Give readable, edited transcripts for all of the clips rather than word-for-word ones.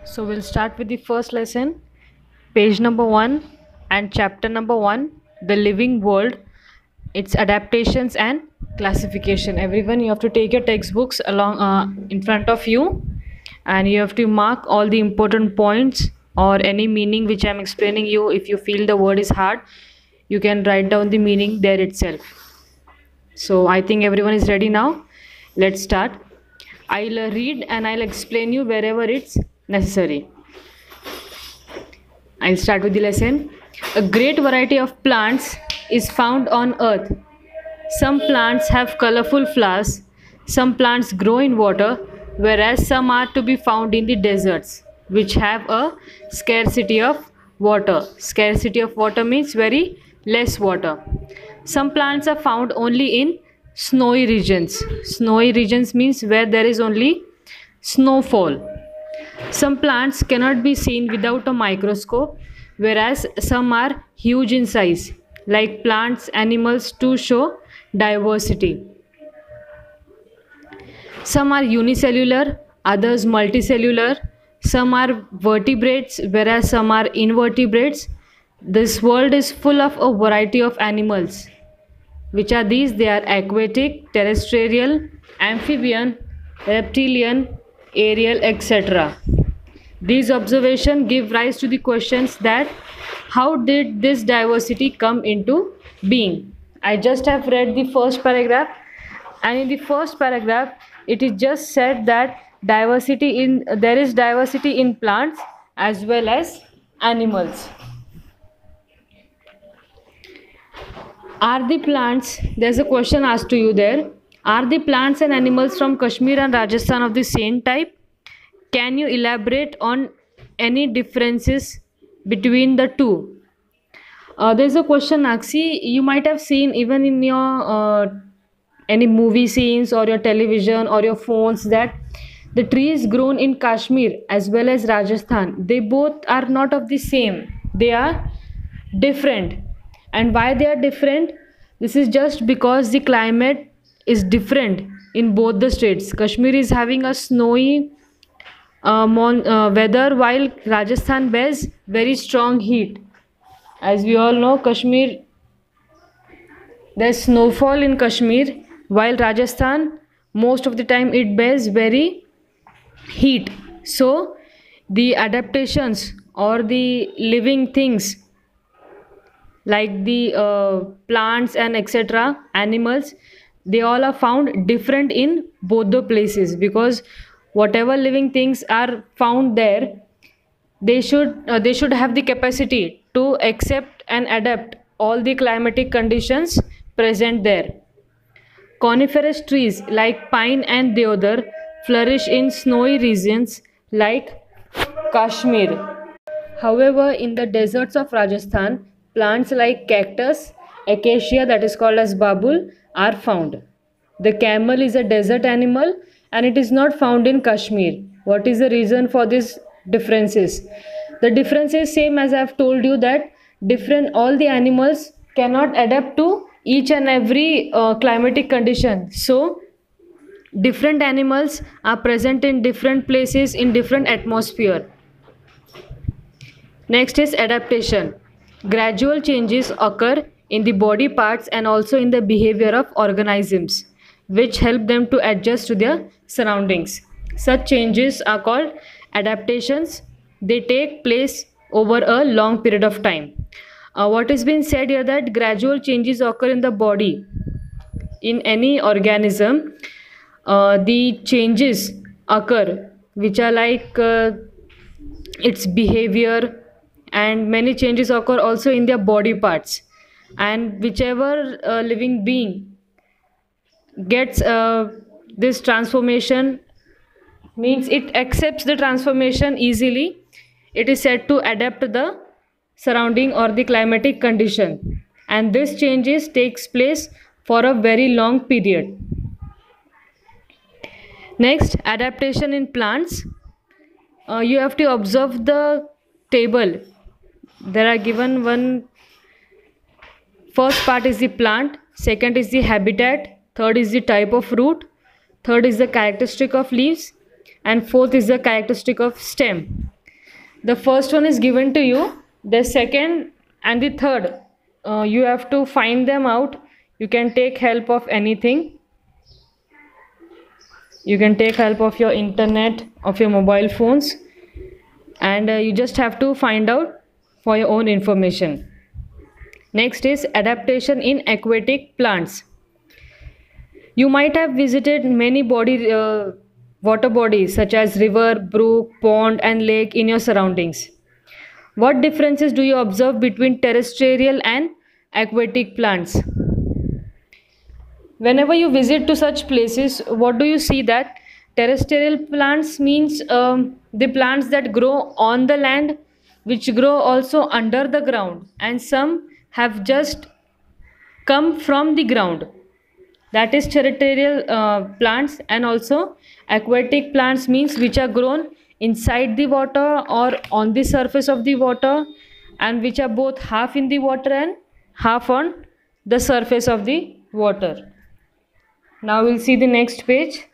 So we'll start with the first lesson, page number 1 and chapter number 1, the living world, its adaptations and classification. Everyone, you have to take your textbooks along in front of you, and you have to mark all the important points or any meaning which I'm explaining you. If you feel the word is hard, you can write down the meaning there itself. So I think everyone is ready now. Let's start. I'll read and I'll explain you wherever it's necessary. I'll start with the lesson. A great variety of plants is found on earth. Some plants have colorful flowers, some plants grow in water, whereas some are to be found in the deserts, which have a scarcity of water. Scarcity of water means very less water. Some plants are found only in snowy regions. Snowy regions means where there is only snowfall. Some plants cannot be seen without a microscope, whereas some are huge in size, like plants, animals, to show diversity. Some are unicellular, others multicellular. Some are vertebrates, whereas some are invertebrates. This world is full of a variety of animals. Which are these? They are aquatic, terrestrial, amphibian, reptilian, aerial, etc. These observations give rise to the questions that how did this diversity come into being? I just have read the first paragraph, and in the first paragraph it is just said that there is diversity in plants as well as animals. Are the plants, there's a question asked to you there, are the plants and animals from Kashmir and Rajasthan of the same type? Can you elaborate on any differences between the two? There's a question, Akshi, you might have seen even in your any movie scenes or your television or your phones that the trees grown in Kashmir as well as Rajasthan, they both are not of the same. They are different. And why they are different? This is just because the climate is different in both the states. Kashmir is having a snowy weather, while Rajasthan bears very strong heat. As we all know, Kashmir, there's snowfall in Kashmir, while Rajasthan most of the time it bears very heat. So the adaptations or the living things like the plants and etc, animals, they all are found different in both the places, because whatever living things are found there, they should have the capacity to accept and adapt all the climatic conditions present there. Coniferous trees like pine and deodar flourish in snowy regions like Kashmir. However, in the deserts of Rajasthan, plants like cactus, acacia, that is called as babul, are found. The camel is a desert animal and it is not found in Kashmir. What is the reason for these differences? The difference is same as I have told you, that all the animals cannot adapt to each and every climatic condition. So different animals are present in different places in different atmosphere. Next is adaptation. Gradual changes occur in the body parts and also in the behavior of organisms, which help them to adjust to their surroundings. Such changes are called adaptations. They take place over a long period of time. What has been said here, that gradual changes occur in the body. In any organism, the changes occur which are like its behavior, and many changes occur also in their body parts, and whichever living being gets this transformation, means it accepts the transformation easily, it is said to adapt to the surrounding or the climatic condition, and this changes takes place for a very long period. Next, adaptation in plants. You have to observe the table. There are given one, first part is the plant, second is the habitat, third is the type of root, third is the characteristic of leaves, and fourth is the characteristic of stem. The first one is given to you. The second and the third, you have to find them out. You can take help of anything. You can take help of your internet, of your mobile phones, and you just have to find out for your own information. Next is adaptation in aquatic plants. You might have visited many water bodies such as river, brook, pond and lake in your surroundings. What differences do you observe between terrestrial and aquatic plants? Whenever you visit to such places, what do you see? That terrestrial plants means the plants that grow on the land, which grow also under the ground, and some have just come from the ground. That is terrestrial plants. And also aquatic plants means which are grown inside the water or on the surface of the water, and which are both half in the water and half on the surface of the water. Now we'll see the next page.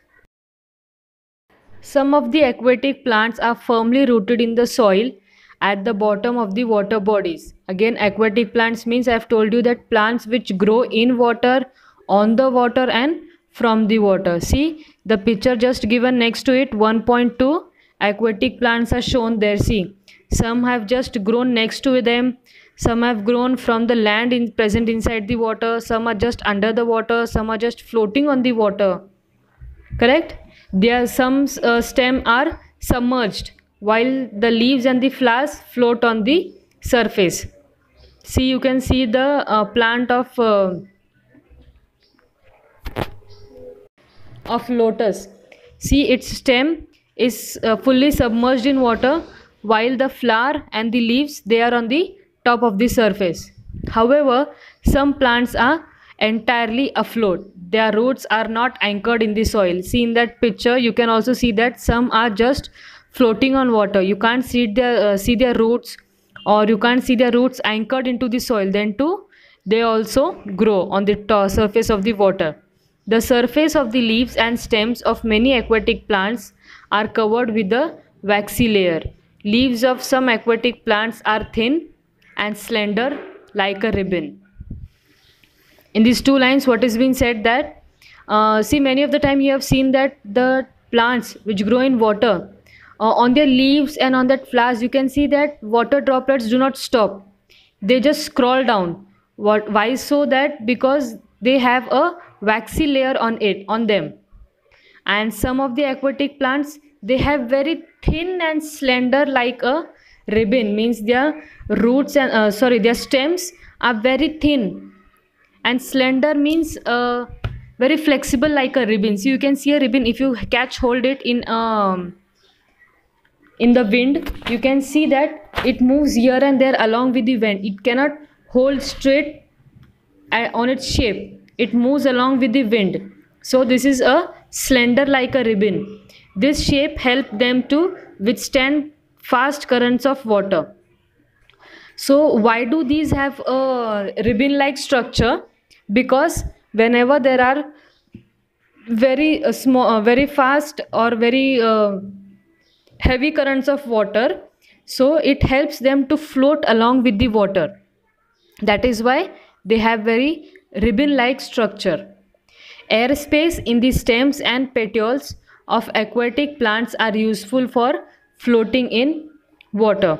Some of the aquatic plants are firmly rooted in the soil at the bottom of the water bodies. Again, aquatic plants means I have told you that plants which grow in water, on the water and from the water. See the picture just given next to it, 1.2 aquatic plants are shown there. See, some have just grown next to them, some have grown from the land present inside the water, some are just under the water, some are just floating on the water. Correct? There are some stem are submerged, while the leaves and the flowers float on the surface. See, you can see the plant of lotus. See, its stem is fully submerged in water, while the flower and the leaves, they are on the top of the surface. However, some plants are entirely afloat. Their roots are not anchored in the soil. See in that picture, you can also see that some are just floating on water. You can't see their roots, or you can't see their roots anchored into the soil. Then too, they also grow on the surface of the water. The surface of the leaves and stems of many aquatic plants are covered with a waxy layer. Leaves of some aquatic plants are thin and slender like a ribbon. In these two lines, what is being said that see, many of the time you have seen that the plants which grow in water, on their leaves and on that flowers, you can see that water droplets do not stop. They just scroll down. Why so? That because they have a waxy layer on them. And some of the aquatic plants, they have very thin and slender like a ribbon, means their roots and their stems are very thin, and slender means very flexible like a ribbon. So you can see a ribbon, if you hold it in the wind, you can see that it moves here and there along with the wind. It cannot hold straight on its shape. It moves along with the wind. So this is a slender like a ribbon. This shape helps them to withstand fast currents of water. So why do these have a ribbon like structure? Because whenever there are very very fast or very heavy currents of water, so it helps them to float along with the water. That is why they have very ribbon like structure. Airspace in the stems and petioles of aquatic plants are useful for floating in water.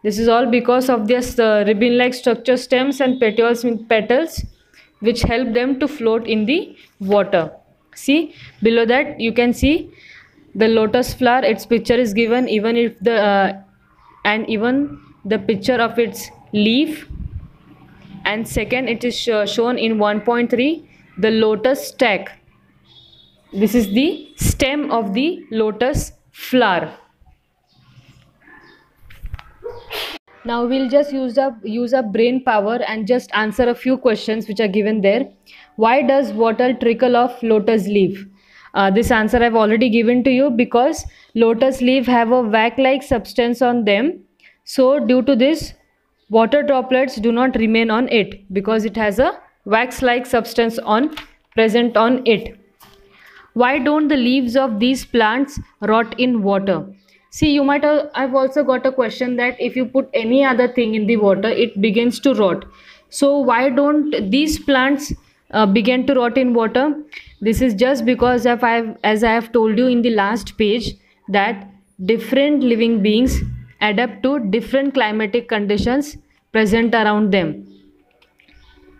This is all because of this ribbon like structure, stems and petioles, petals, which help them to float in the water. See below that, you can see the lotus flower. Its picture is given, even if even the picture of its leaf. And second, it is shown in 1.3, the lotus stack. This is the stem of the lotus flower. Now we'll just use up brain power and just answer a few questions which are given there. Why does water trickle off lotus leaf? This answer I've already given to you, because lotus leaf have a wax-like substance on them. So due to this, water droplets do not remain on it, because it has a wax-like substance present on it. Why don't the leaves of these plants rot in water? See, you might have, I've also got a question that if you put any other thing in the water, it begins to rot. So why don't these plants begin to rot in water? This is just because of as I have told you in the last page, that different living beings adapt to different climatic conditions present around them.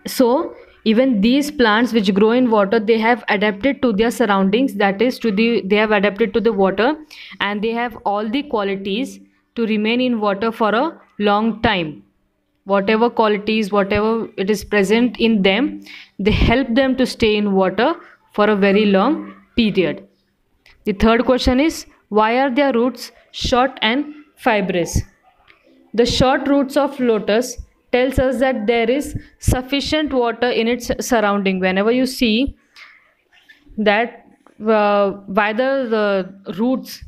So even these plants which grow in water, they have adapted to their surroundings, that is to they have adapted to the water, and they have all the qualities to remain in water for a long time. Whatever qualities, whatever it is present in them, they help them to stay in water for a very long period. The third question is, why are their roots short and fibrous? The short roots of lotus tells us that there is sufficient water in its surrounding. Whenever you see that why the roots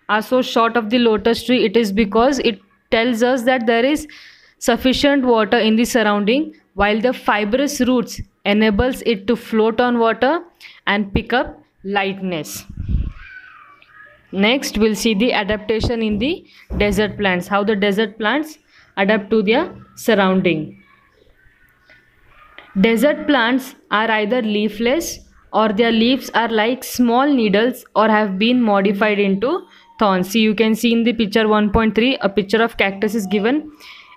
are so short of the lotus tree, it is because it tells us that there is sufficient water in the surrounding, while the fibrous roots enables it to float on water and pick up lightness. Next, we'll see the adaptation in the desert plants, how the desert plants adapt to their surrounding. Desert plants are either leafless, or their leaves are like small needles or have been modified into thorns. See, you can see in the picture 1.3, a picture of cactus is given.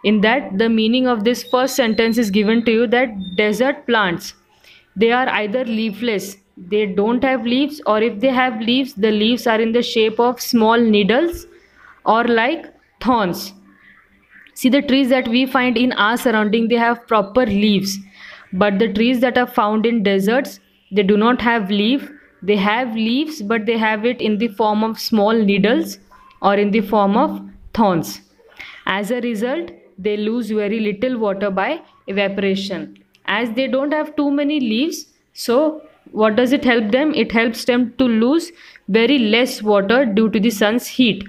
In that, the meaning of this first sentence is given to you that desert plants, they are either leafless, they don't have leaves, or if they have leaves, the leaves are in the shape of small needles or like thorns. See, the trees that we find in our surrounding, they have proper leaves, but the trees that are found in deserts, they do not have leaf. They have leaves, but they have it in the form of small needles or in the form of thorns. As a result, they lose very little water by evaporation. As they don't have too many leaves, so what does it help them? It helps them to lose very less water due to the sun's heat.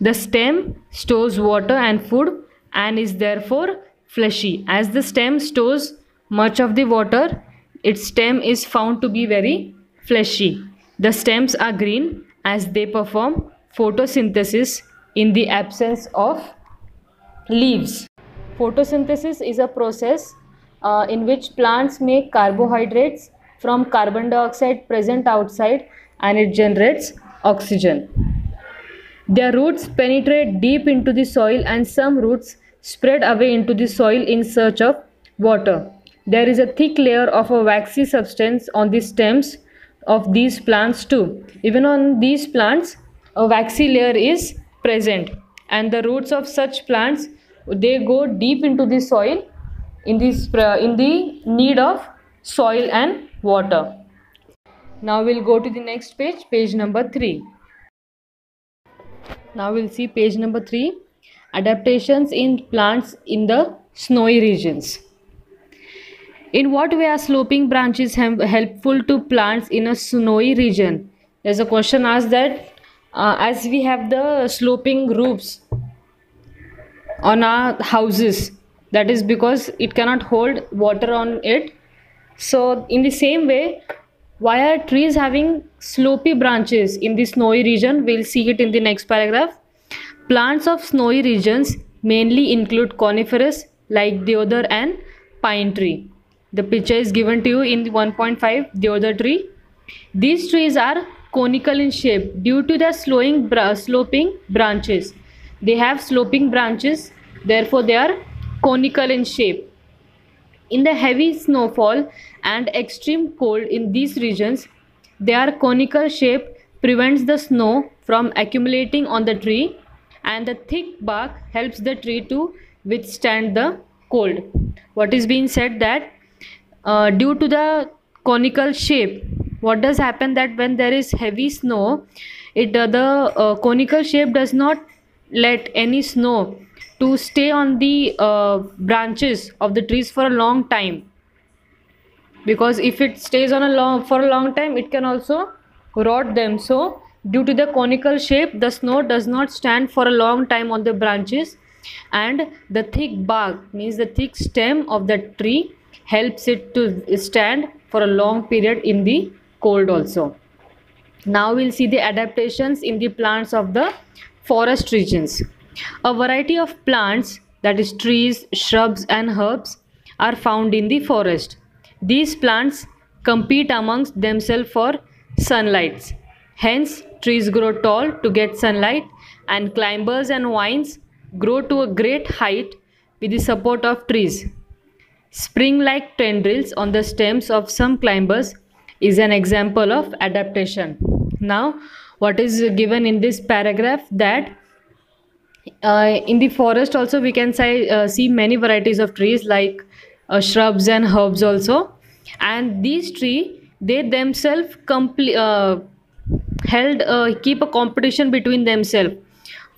The stem stores water and food and is therefore fleshy. As the stem stores much of the water, its stem is found to be very fleshy. The stems are green as they perform photosynthesis in the absence of leaves. Photosynthesis is a process in which plants make carbohydrates from carbon dioxide present outside, and it generates oxygen. Their roots penetrate deep into the soil, and some roots spread away into the soil in search of water. There is a thick layer of a waxy substance on the stems of these plants too. Even on these plants, a waxy layer is present, and the roots of such plants, they go deep into the soil in the need of soil and water. Now we'll go to the next page, page number 3. Now we'll see page number 3, adaptations in plants in the snowy regions. In what way are sloping branches helpful to plants in a snowy region? There's a question asked that as we have the sloping roofs on our houses, that is because it cannot hold water on it. So in the same way, why are trees having slopy branches in the snowy region? We'll see it in the next paragraph. Plants of snowy regions mainly include conifers like deodar and pine tree. The picture is given to you in the 1.5, deodar tree. These trees are conical in shape due to their sloping branches. They have sloping branches, therefore they are conical in shape. In the heavy snowfall and extreme cold in these regions, their conical shape prevents the snow from accumulating on the tree, and the thick bark helps the tree to withstand the cold. What is being said that due to the conical shape, what does happen that when there is heavy snow, the conical shape does not let any snow to stay on the branches of the trees for a long time, because if it stays on for a long time, it can also rot them. So due to the conical shape, the snow does not stand for a long time on the branches, and the thick bark, means the thick stem of the tree, helps it to stand for a long period in the cold also. Now we'll see the adaptations in the plants of the forest regions. A variety of plants, that is trees, shrubs and herbs, are found in the forest. These plants compete amongst themselves for sunlight. Hence, trees grow tall to get sunlight, and climbers and vines grow to a great height with the support of trees. Spring-like tendrils on the stems of some climbers is an example of adaptation. Now, what is given in this paragraph, that in the forest also we can see many varieties of trees like shrubs and herbs also, and these trees, they themselves held keep a competition between themselves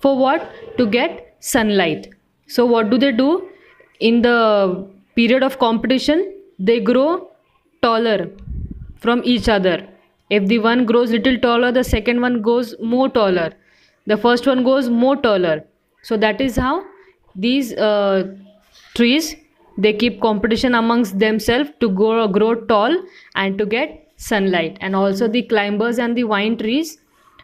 for what, to get sunlight. So what do in the period of competition? They grow taller from each other. If the one grows little taller, the second one goes more taller, the first one goes more taller. So that is how these trees, they keep competition amongst themselves to grow tall and to get sunlight. And also the climbers and the vine trees,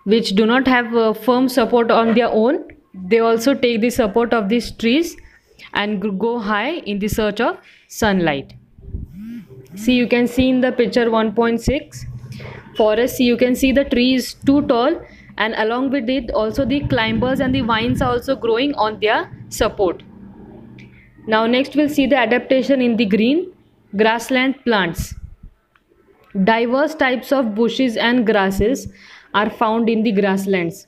which do not have firm support on their own, they also take the support of these trees and go high in the search of sunlight. See, you can see in the picture 1.6 forest. See, you can see the tree is too tall, and along with it also the climbers and the vines are also growing on their support. Now next we'll see the adaptation in the green grassland plants. Diverse types of bushes and grasses are found in the grasslands.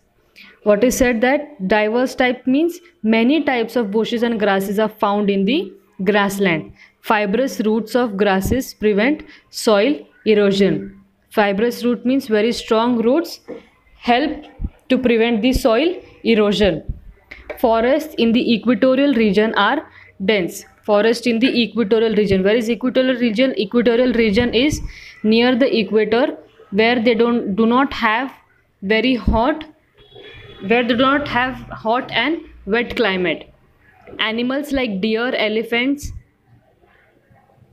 What is said, that diverse type means many types of bushes and grasses are found in the grassland. Fibrous roots of grasses prevent soil erosion. Fibrous root means very strong roots help to prevent the soil erosion. Forests in the equatorial region are dense. Forest in the equatorial region. Where is equatorial region? Equatorial region is near the equator, where they do not have very hot, where they do not have hot and wet climate. Animals like deer, elephants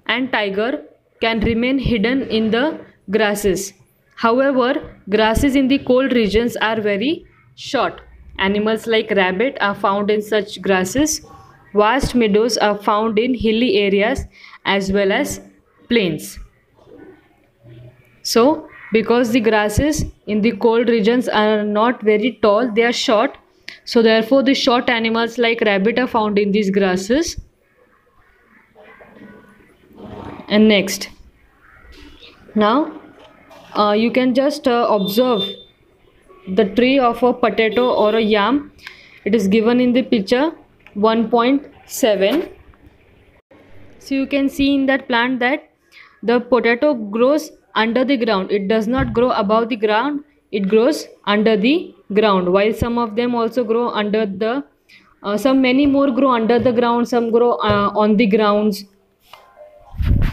and tiger can remain hidden in the grasses. However, grasses in the cold regions are very short. Animals like rabbit are found in such grasses. Vast meadows are found in hilly areas as well as plains. So, because the grasses in the cold regions are not very tall, they are short. So therefore the short animals like rabbit are found in these grasses. And next, now you can just observe the tree of a potato or a yam. It is given in the picture 1.7. So you can see in that plant that the potato grows under the ground. It does not grow above the ground, it grows under the ground, while some of them also grow under the many more grow under the ground, some grow on the grounds.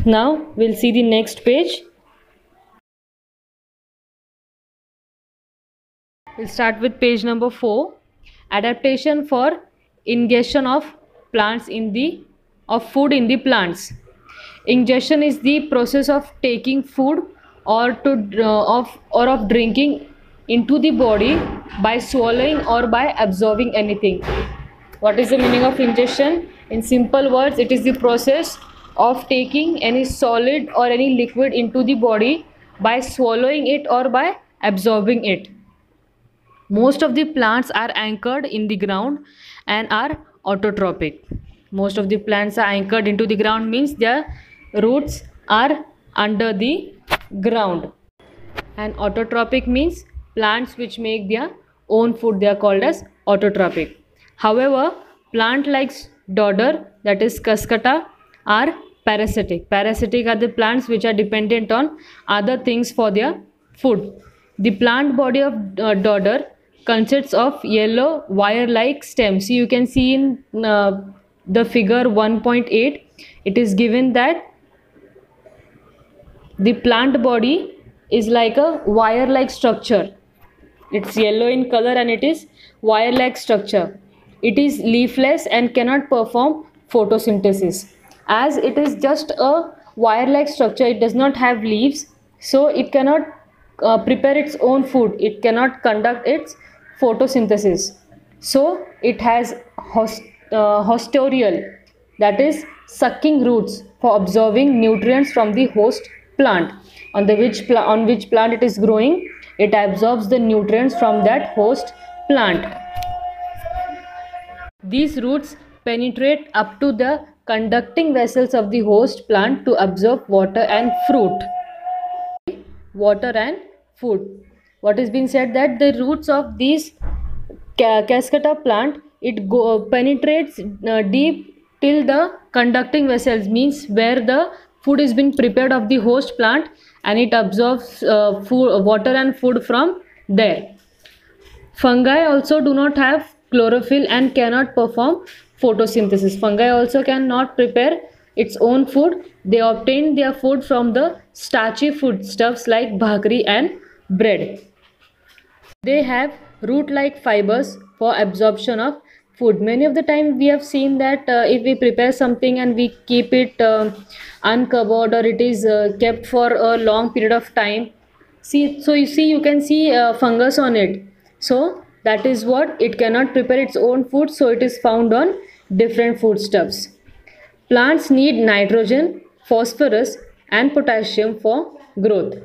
Now we'll see the next page. We'll start with page number 4. Adaptation for ingestion of plants of food in the plants. Ingestion is the process of taking food or of drinking into the body by swallowing or by absorbing anything. What is the meaning of ingestion? In simple words, it is the process of taking any solid or any liquid into the body by swallowing it or by absorbing it. Most of the plants are anchored in the ground and are autotrophic. Most of the plants are anchored into the ground means their roots are under the ground. And autotrophic means plants which make their own food, they are called as autotrophic. However, plant like dodder, that is cuscuta, are parasitic. Parasitic are the plants which are dependent on other things for their food. The plant body of dodder consists of yellow wire-like stems. So you can see in the figure 1.8, it is given that the plant body is like a wire-like structure. It's yellow in color and it is wire-like structure. It is leafless and cannot perform photosynthesis. As it is just a wire-like structure, it does not have leaves, so it cannot prepare its own food. It cannot conduct its photosynthesis. So it has hostorial, that is sucking roots for absorbing nutrients from the host plant. On which plant it is growing, it absorbs the nutrients from that host plant. These roots penetrate up to the conducting vessels of the host plant to absorb water and fruit. Water and food. What is being said that the roots of these cascata plant, it penetrates deep till the conducting vessels, means where the food is being prepared of the host plant, and it absorbs water and food from there. Fungi also do not have chlorophyll and cannot perform photosynthesis. Fungi also cannot prepare its own food. They obtain their food from the starchy foodstuffs like bhakri and bread. They have root-like fibers for absorption of food. Many of the time we have seen that if we prepare something and we keep it uncovered, or it is kept for a long period of time, you can see fungus on it. So that is what, it cannot prepare its own food, so it is found on different foodstuffs. Plants need nitrogen, phosphorus and potassium for growth.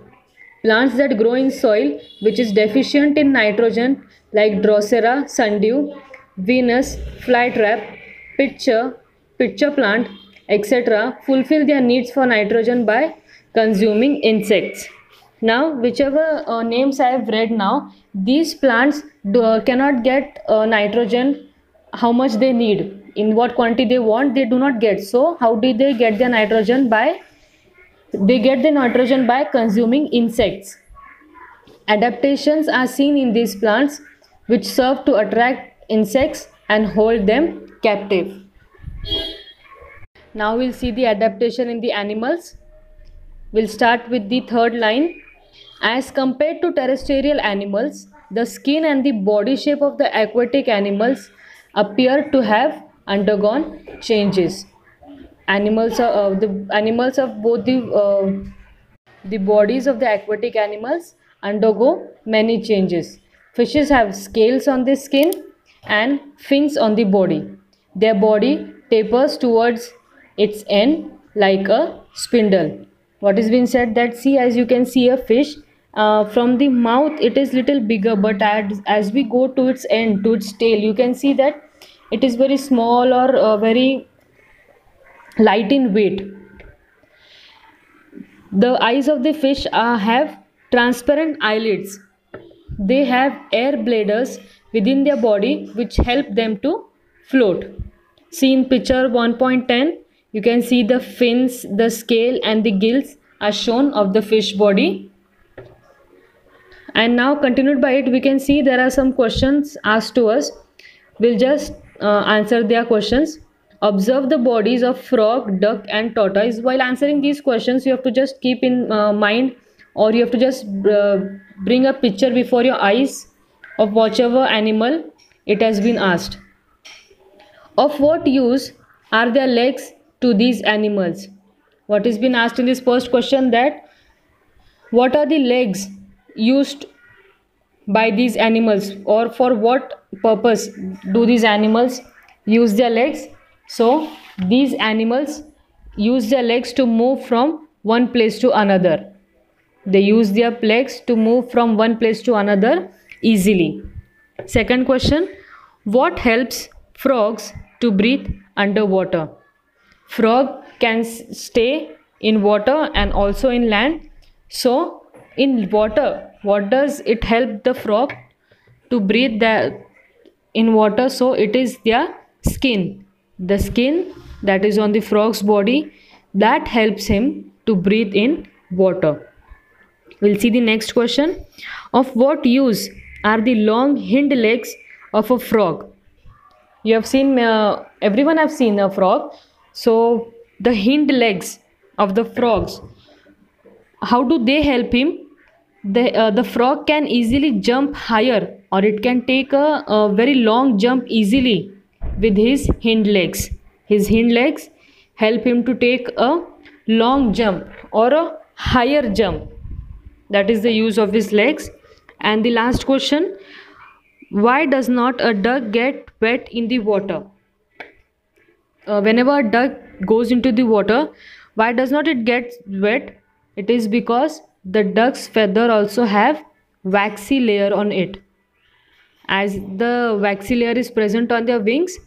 Plants that grow in soil which is deficient in nitrogen, like Drosera, sundew, Venus, flytrap, pitcher plant, etc., fulfill their needs for nitrogen by consuming insects. Now, whichever names I have read now, these plants cannot get nitrogen how much they need, in what quantity they want, they do not get. So how do they get their nitrogen? They get the nitrogen by consuming insects. Adaptations are seen in these plants which serve to attract insects and hold them captive. Now we'll see the adaptation in the animals. We'll start with the third line. As compared to terrestrial animals, the skin and the body shape of the aquatic animals appear to have undergone changes. The animals of both the bodies of the aquatic animals undergo many changes. Fishes have scales on the skin and fins on the body. Their body tapers towards its end like a spindle. What is being said that, see, as you can see a fish, from the mouth it is little bigger, but as we go to its end, to its tail, you can see that it is very small, or very light in weight. The eyes of the fish have transparent eyelids. They have air bladders within their body which help them to float. See in picture 1.10, you can see the fins, the scale and the gills are shown of the fish body. And now continued by it, we can see there are some questions asked to us. We'll just answer their questions. Observe the bodies of frog, duck and tortoise. While answering these questions, you have to just keep in mind, or you have to just bring a picture before your eyes of whichever animal it has been asked. Of what use are their legs to these animals? What is been asked in this first question, that what are the legs used by these animals, or for what purpose do these animals use their legs? So these animals use their legs to move from one place to another. They use their legs to move from one place to another easily. Second question, what helps frogs to breathe underwater? Frog can stay in water and also in land. So in water, what does it help the frog to breathe in water? So it is their skin. The skin that is on the frog's body, that helps him to breathe in water. We'll see the next question. Of what use are the long hind legs of a frog? You have seen, everyone have seen a frog. So the hind legs of the frogs, how do they help him? The frog can easily jump higher, or it can take a very long jump easily with his hind legs. His hind legs help him to take a long jump or a higher jump. that is the use of his legs. And the last question, why does not a duck get wet in the water? Whenever a duck goes into the water, why does not it get wet? It is because the duck's feather also have waxy layer on it. As the waxy layer is present on their wings,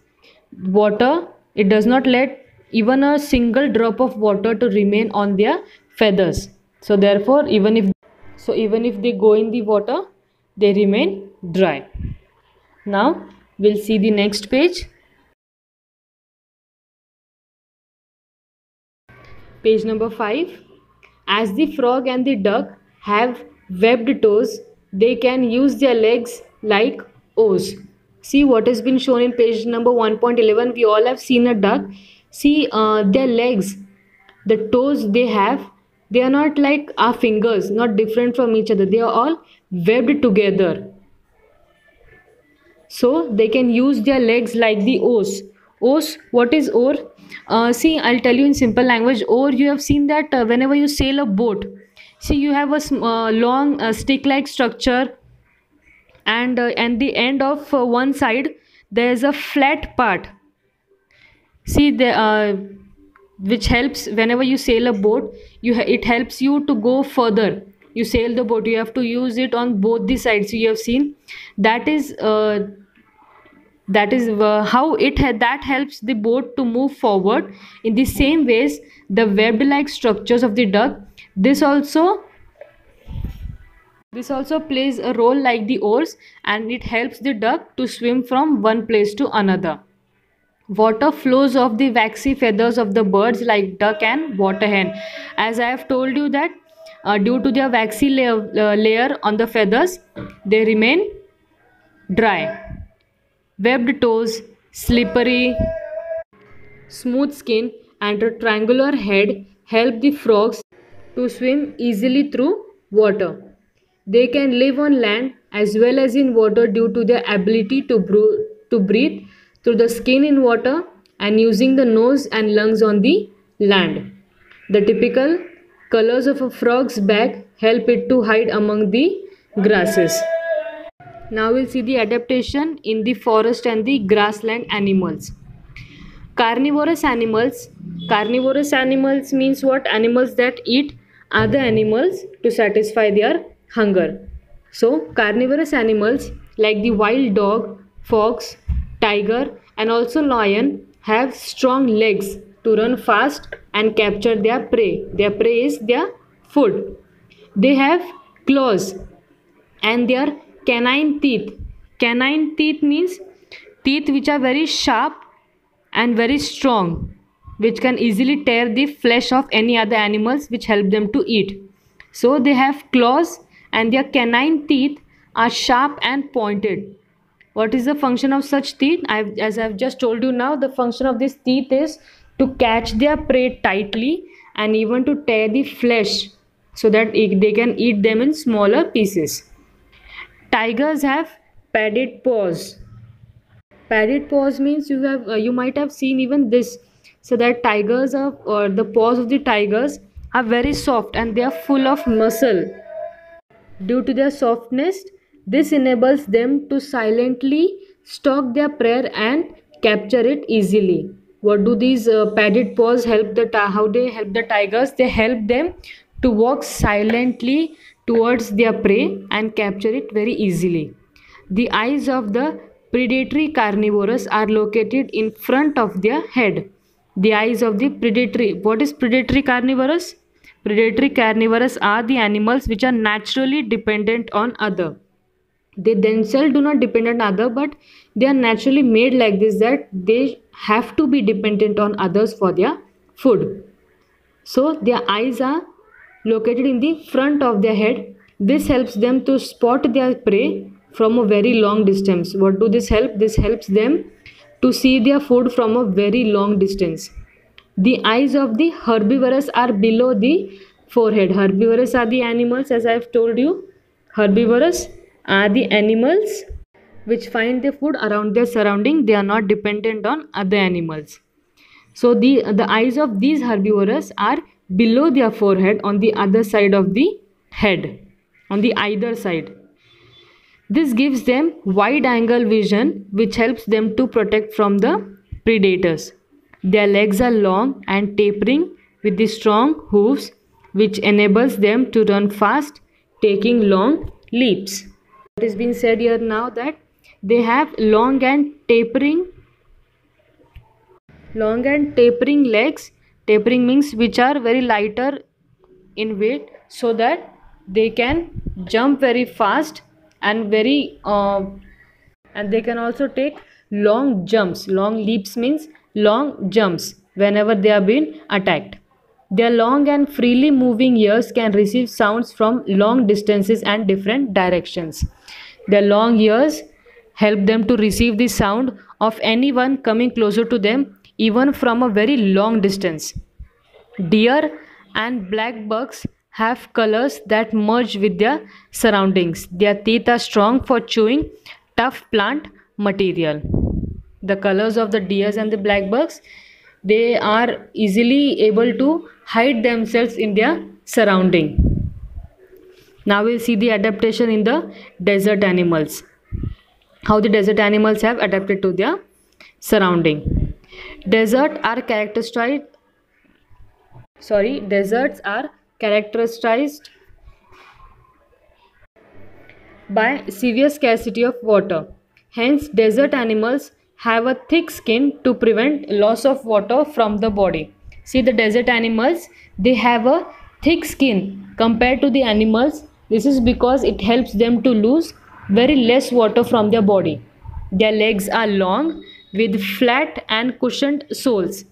water, it does not let even a single drop of water to remain on their feathers. So therefore, even if they go in the water, they remain dry. Now we'll see the next page. Page number 5. As the frog and the duck have webbed toes, they can use their legs like oars. See what has been shown in page number 1.11. We all have seen a duck. See their legs, the toes they have, they are not like our fingers, not different from each other. They are all webbed together. So they can use their legs like the oars. Oars, what is oar? See, I'll tell you in simple language. Oar, you have seen that whenever you sail a boat, see, you have a long stick-like structure, and the end of one side there is a flat part. See, which helps whenever you sail a boat. It helps you to go further. You sail the boat, you have to use it on both the sides. You have seen that is how that helps the boat to move forward. In the same ways, the web like structures of the duck, this also plays a role like the oars, and it helps the duck to swim from one place to another. Water flows off the waxy feathers of the birds like duck and water hen. As I have told you that due to their waxy layer on the feathers, they remain dry. Webbed toes, slippery, smooth skin, and a triangular head help the frogs to swim easily through water. They can live on land as well as in water due to their ability to breathe through the skin in water and using the nose and lungs on the land. The typical colors of a frog's back help it to hide among the grasses. Now we'll see the adaptation in the forest and the grassland animals. Carnivorous animals. Carnivorous animals means what? Animals that eat other animals to satisfy their hunger. So carnivorous animals like the wild dog, fox, tiger, and also lion have strong legs to run fast and capture their prey. Their prey is their food. They have claws and their canine teeth. Canine teeth means teeth which are very sharp and very strong, which can easily tear the flesh of any other animals, which help them to eat. So they have claws and their canine teeth are sharp and pointed. What is the function of such teeth? As I've just told you now, the function of these teeth is to catch their prey tightly and even to tear the flesh so that they can eat them in smaller pieces. Tigers have padded paws. Padded paws means you might have seen even this. So that the paws of the tigers are very soft and they are full of muscle. Due to their softness, this enables them to silently stalk their prey and capture it easily. What do these padded paws help how they help the tigers? They help them to walk silently towards their prey and capture it very easily. The eyes of the predatory carnivores are located in front of their head. The eyes of the predatory. What is predatory carnivores? Predatory carnivores are the animals which are naturally dependent on other. They themselves do not depend on other, but they are naturally made like this, that they have to be dependent on others for their food. So their eyes are located in the front of their head. This helps them to spot their prey from a very long distance. What do this help? This helps them to see their food from a very long distance. The eyes of the herbivorous are below the forehead. Herbivorous are the animals, as I have told you. Herbivorous are the animals which find their food around their surrounding. They are not dependent on other animals. So the eyes of these herbivorous are below their forehead on the other side of the head. on the either side. This gives them wide angle vision, which helps them to protect from the predators. Their legs are long and tapering with the strong hooves, which enables them to run fast, taking long leaps. It has been said here now that they have long and tapering legs. Tapering means which are very lighter in weight, so that they can jump very fast and they can also take long jumps. Long leaps means long jumps whenever they are being attacked. Their long and freely moving ears can receive sounds from long distances and different directions. Their long ears help them to receive the sound of anyone coming closer to them, even from a very long distance. Deer and black bucks have colors that merge with their surroundings. Their teeth are strong for chewing tough plant material. The colors of the deers and the black bucks, they are easily able to hide themselves in their surrounding. Now we'll see the adaptation in the desert animals. How the desert animals have adapted to their surrounding. Deserts are characterized by severe scarcity of water. Hence, desert animals have a thick skin to prevent loss of water from the body. See, the desert animals, they have a thick skin compared to the animals. This is because it helps them to lose very less water from their body. Their legs are long with flat and cushioned soles.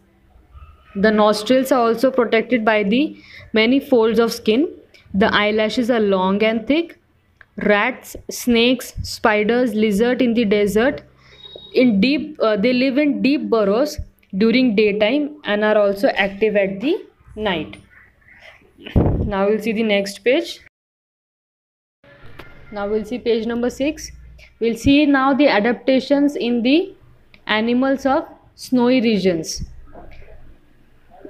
The nostrils are also protected by the many folds of skin. The eyelashes are long and thick. Rats, snakes, spiders, lizards in the desert they live in deep burrows during daytime and are also active at the night. Now we'll see the next page. Now we'll see page number 6. We'll see now the adaptations in the animals of snowy regions.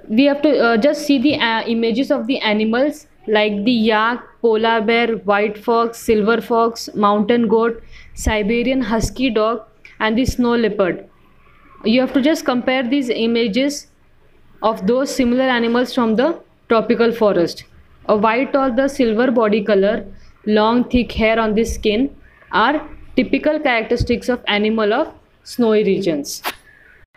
We have to just see the images of the animals like the yak, polar bear, white fox, silver fox, mountain goat, Siberian husky dog, and the snow leopard. You have to just compare these images of those similar animals from the tropical forest. A white or the silver body color, long thick hair on the skin are typical characteristics of animal of snowy regions,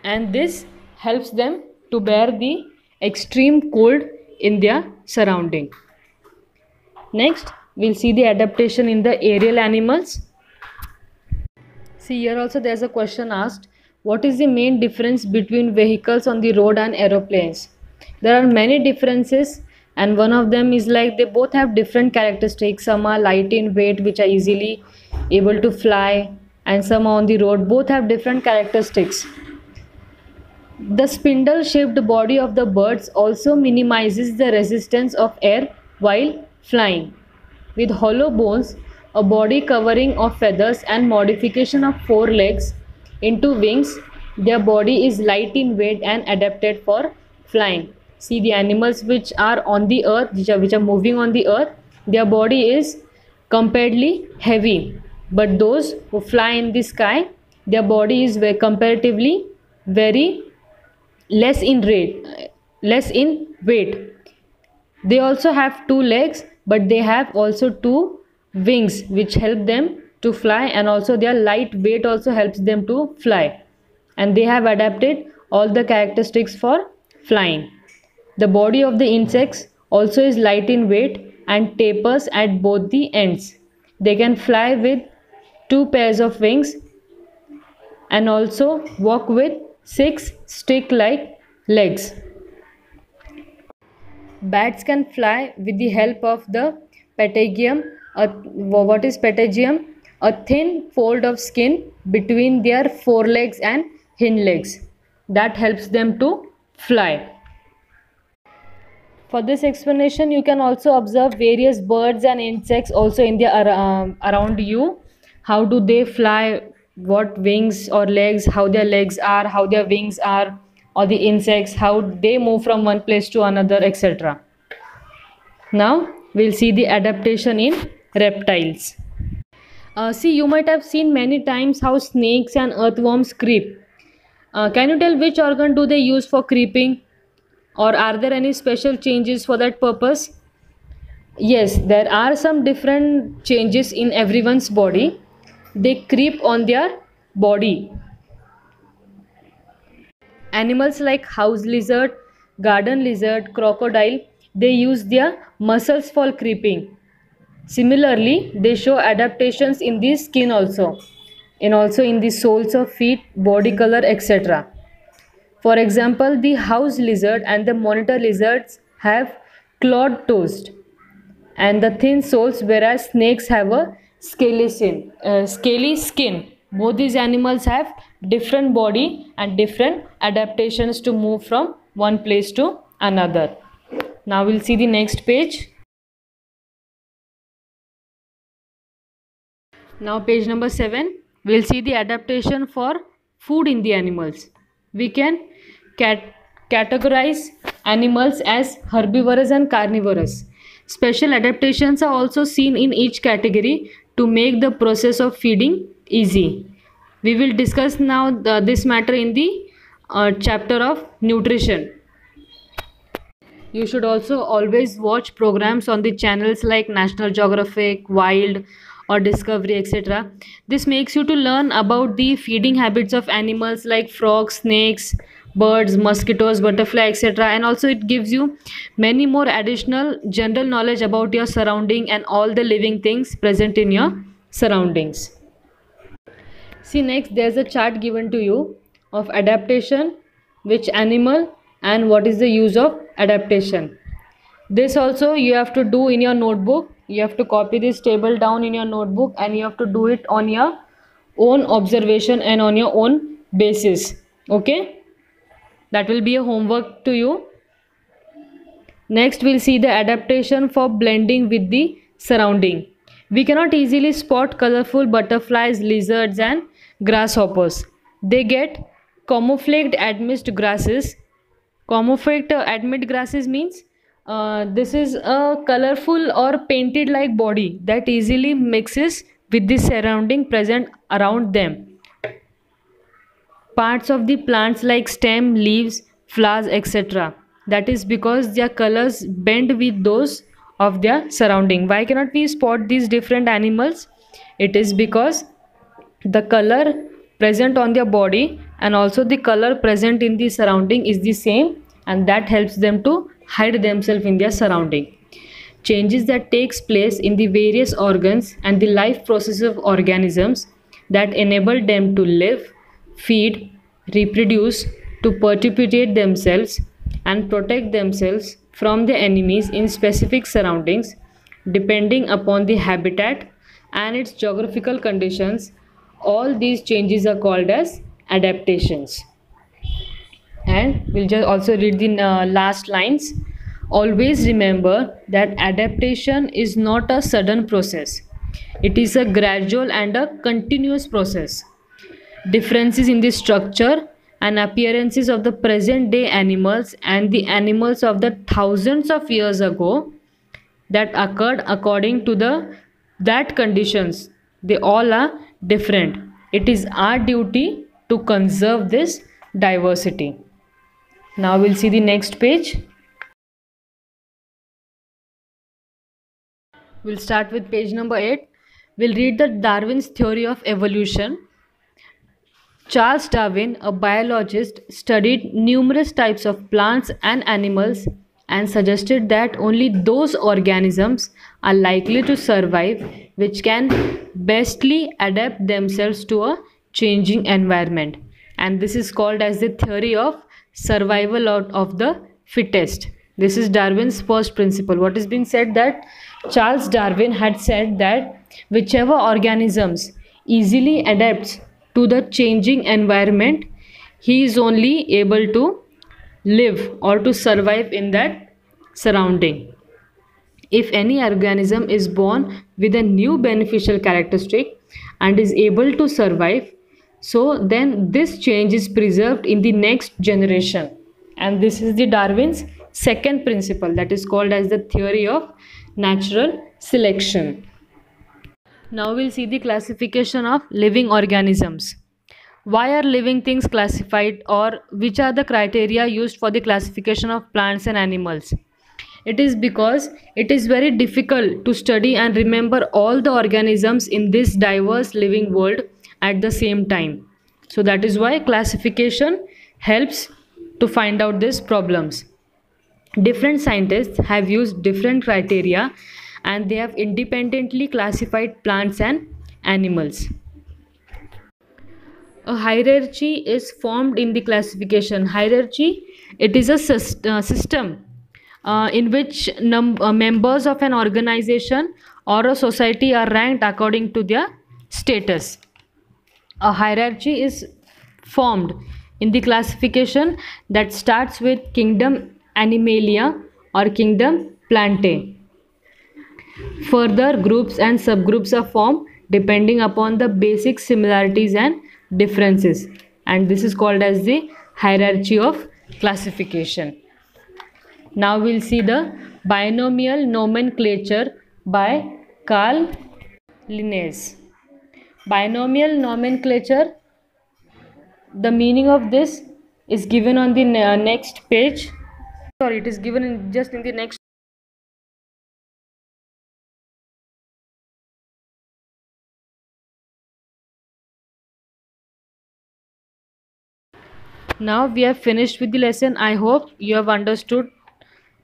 and this helps them to bear the extreme cold in their surrounding. Next, we'll see the adaptation in the aerial animals. See, here also there's a question asked, what is the main difference between vehicles on the road and aeroplanes? There are many differences, and one of them is like they both have different characteristics. Some are light in weight, which are easily able to fly, and some are on the road. Both have different characteristics. The spindle shaped body of the birds also minimizes the resistance of air while flying. With hollow bones, a body covering of feathers, and modification of forelegs into wings, their body is light in weight and adapted for flying. See, the animals which are on the earth, which are moving on the earth, their body is comparatively heavy, but those who fly in the sky, their body is comparatively very less in weight. They also have 2 legs, but they have also 2 wings which help them to fly, and also their light weight also helps them to fly, and they have adapted all the characteristics for flying. The body of the insects also is light in weight and tapers at both the ends. They can fly with 2 pairs of wings and also walk with 6 stick-like legs. Bats can fly with the help of the patagium. What is patagium? A thin fold of skin between their forelegs and hind legs that helps them to fly. For this explanation, you can also observe various birds and insects also in the around you. How do they fly? What wings or legs? How their legs are? How their wings are? Or the insects, how they move from one place to another, etc. Now we'll see the adaptation in reptiles. See, you might have seen many times how snakes and earthworms creep. Can you tell which organ do they use for creeping, or are there any special changes for that purpose? Yes, there are some different changes in everyone's body. They creep on their body. Animals like house lizard, garden lizard, crocodile, they use their muscles for creeping. Similarly, they show adaptations in the skin also, and also in the soles of feet, body color, etc. For example, the house lizard and the monitor lizards have clawed toes and the thin soles, whereas snakes have a scaly skin. Both these animals have different body and different adaptations to move from one place to another. Now we'll see the next page. Now page number 7, we'll see the adaptation for food in the animals. We can categorize animals as herbivorous and carnivorous. Special adaptations are also seen in each category to make the process of feeding easy. We will discuss now this matter in the chapter of nutrition. You should also always watch programs on the channels like National Geographic, Wild or Discovery, etc. This makes you to learn about the feeding habits of animals like frogs, snakes, birds, mosquitoes, butterfly, etc. And also it gives you many more additional general knowledge about your surrounding and all the living things present in your surroundings. See, next there's a chart given to you of adaptation, which animal and what is the use of adaptation. This also you have to do in your notebook. You have to copy this table down in your notebook and you have to do it on your own observation and on your own basis. Okay, that will be a homework to you. Next we'll see the adaptation for blending with the surrounding. We cannot easily spot colorful butterflies, lizards and grasshoppers. They get camouflaged amidst grasses. Camouflaged amid grasses means this is a colorful or painted like body that easily mixes with the surrounding present around them. Parts of the plants like stem, leaves, flowers, etc. That is because their colors bend with those of their surrounding. Why cannot we spot these different animals? It is because the color present on their body and also the color present in the surrounding is the same, and that helps them to hide themselves in their surrounding. Changes that takes place in the various organs and the life process of organisms that enable them to live, feed, reproduce, to perpetuate themselves and protect themselves from the enemies in specific surroundings depending upon the habitat and its geographical conditions. All these changes are called as adaptations. And we'll just also read the last lines. Always remember that adaptation is not a sudden process. It is a gradual and a continuous process. Differences in the structure and appearances of the present day animals and the animals of the thousands of years ago that occurred according to that conditions, they all are different. It is our duty to conserve this diversity. Now we'll see the next page. We'll start with page number 8. We'll read the Darwin's theory of evolution. Charles Darwin, a biologist, studied numerous types of plants and animals and suggested that only those organisms are likely to survive which can bestly adapt themselves to a changing environment. And this is called as the theory of survival of the fittest. This is Darwin's first principle. What is being said that Charles Darwin had said that whichever organisms easily adapts to the changing environment, he is only able to live or to survive in that surrounding. If any organism is born with a new beneficial characteristic and is able to survive, so then this change is preserved in the next generation. And this is the Darwin's second principle, that is called as the theory of natural selection. Now we'll see the classification of living organisms. Why are living things classified, or which are the criteria used for the classification of plants and animals? It is because it is very difficult to study and remember all the organisms in this diverse living world at the same time. So that is why classification helps to find out these problems. Different scientists have used different criteria and they have independently classified plants and animals. A hierarchy is formed in the classification. Hierarchy, it is a system in which members of an organization or a society are ranked according to their status. A hierarchy is formed in the classification that starts with kingdom Animalia or kingdom Plantae. Further groups and subgroups are formed depending upon the basic similarities and differences, and this is called as the hierarchy of classification. Now we'll see the binomial nomenclature by Carl Linnaeus. Binomial nomenclature, the meaning of this is given on the next page. Sorry, it is given in just in the next. Now we have finished with the lesson. I hope you have understood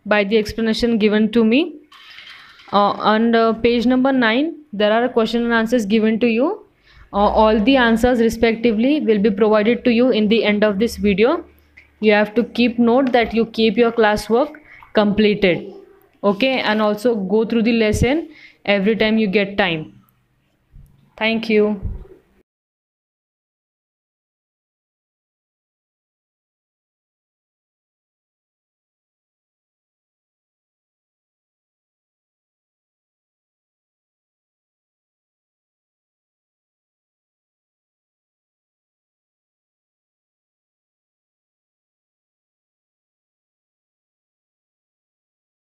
by the explanation given to me. On page number 9, there are question and answers given to you. All the answers respectively will be provided to you in the end of this video. You have to keep note that you keep your classwork completed. Okay, and also go through the lesson every time you get time. Thank you.